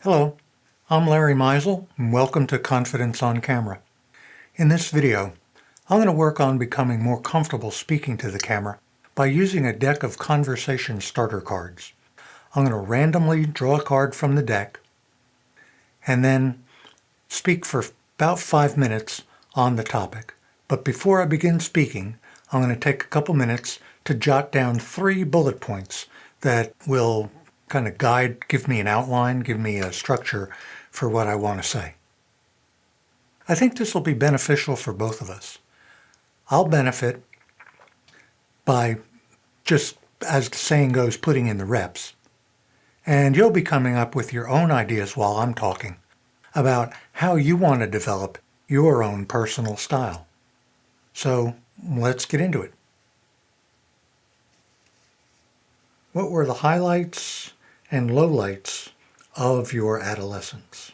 Hello, I'm Larry Meisel, and welcome to Confidence on Camera. In this video, I'm going to work on becoming more comfortable speaking to the camera by using a deck of conversation starter cards. I'm going to randomly draw a card from the deck and then speak for about 5 minutes on the topic. But before I begin speaking, I'm going to take a couple minutes to jot down 3 bullet points that will kind of give me an outline, give me a structure for what I want to say. I think this will be beneficial for both of us. I'll benefit by just, as the saying goes, putting in the reps. And you'll be coming up with your own ideas while I'm talking about how you want to develop your own personal style. So let's get into it. What were the highlights and lowlights of your adolescence?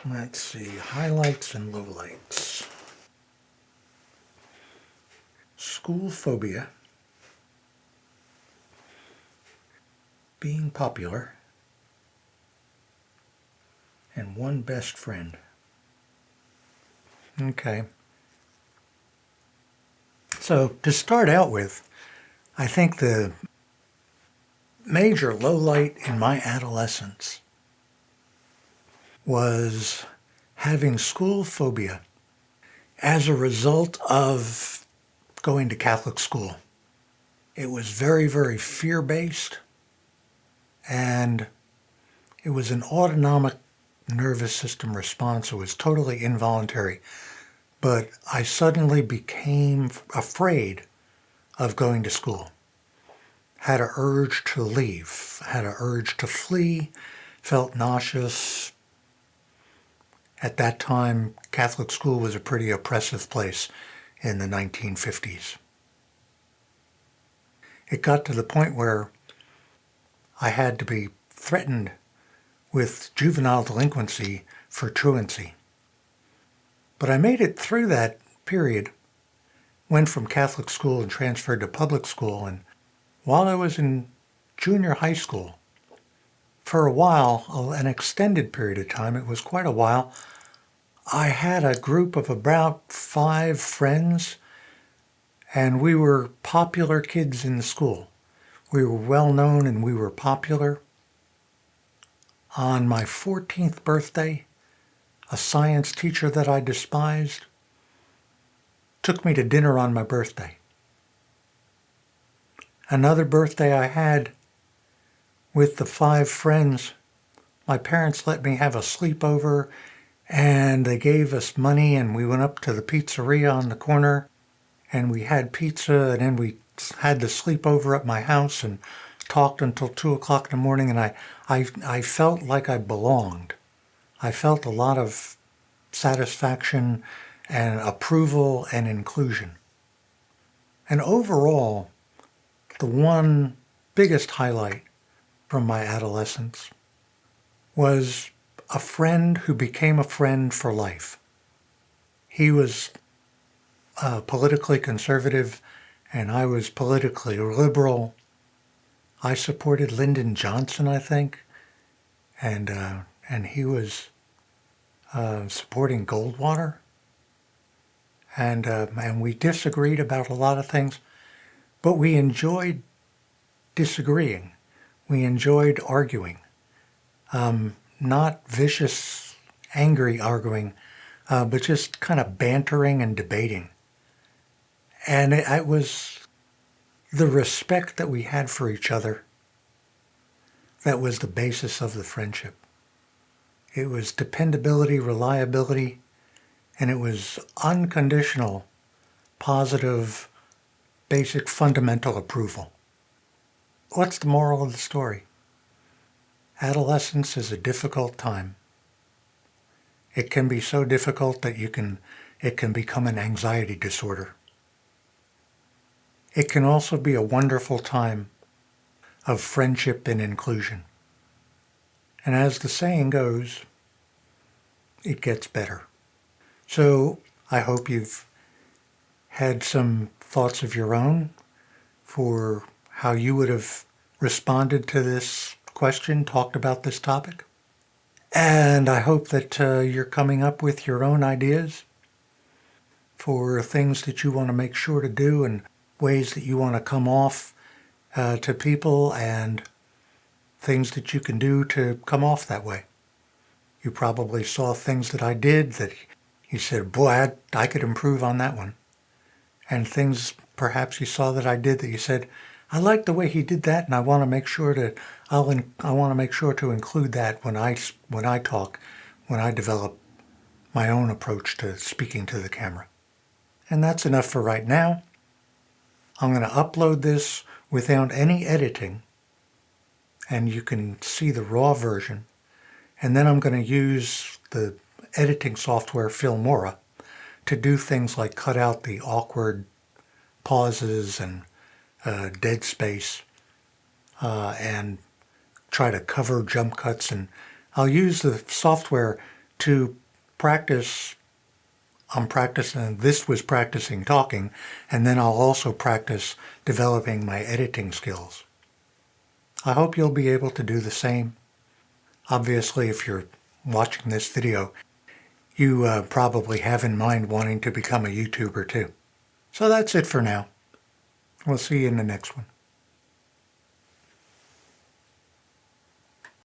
Let's see, highlights and lowlights. School phobia, being popular, and one best friend. Okay. So to start out with, I think the major lowlight in my adolescence was having school phobia as a result of going to Catholic school. It was very, very fear-based, and it was an autonomic nervous system response. It was totally involuntary, but I suddenly became afraid of going to school. Had an urge to leave, had an urge to flee, felt nauseous. At that time, Catholic school was a pretty oppressive place in the 1950s. It got to the point where I had to be threatened with juvenile delinquency for truancy. But I made it through that period, went from Catholic school and transferred to public school, and while I was in junior high school, for a while, an extended period of time, it was quite a while, I had a group of about 5 friends, and we were popular kids in the school. We were well known and we were popular. On my 14th birthday, a science teacher that I despised took me to dinner on my birthday. Another birthday I had with the 5 friends, my parents let me have a sleepover, and they gave us money, and we went up to the pizzeria on the corner, and we had pizza, and then we had the sleepover at my house and talked until 2 o'clock in the morning, and I felt like I belonged. I felt a lot of satisfaction and approval and inclusion. And overall, the one biggest highlight from my adolescence was a friend who became a friend for life. He was politically conservative and I was politically liberal. I supported Lyndon Johnson, I think, and he was supporting Goldwater, and we disagreed about a lot of things, but we enjoyed disagreeing. We enjoyed arguing, not vicious, angry arguing, but just kind of bantering and debating. And it was the respect that we had for each other that was the basis of the friendship. It was dependability, reliability, and it was unconditional, positive, basic, fundamental approval. What's the moral of the story? Adolescence is a difficult time. It can be so difficult that it can become an anxiety disorder. It can also be a wonderful time of friendship and inclusion. And as the saying goes, it gets better. So I hope you've had some thoughts of your own for how you would have responded to this question talked about this topic. And I hope that you're coming up with your own ideas for things that you want to make sure to do and ways that you want to come off to people and things that you can do to come off that way. You probably saw things that I did that you said, boy, I could improve on that one. And things perhaps you saw that I did that you said, I like the way he did that, and I want to make sure to I want to make sure to include that when I talk, when I develop my own approach to speaking to the camera. And that's enough for right now. I'm going to upload this without any editing, and you can see the raw version. And then I'm going to use the editing software Filmora to do things like cut out the awkward pauses and dead space and try to cover jump cuts. And I'll use the software to practice. This was practicing talking, and then I'll also practice developing my editing skills. I hope you'll be able to do the same. Obviously, if you're watching this video, you probably have in mind wanting to become a YouTuber too. So that's it for now. We'll see you in the next one.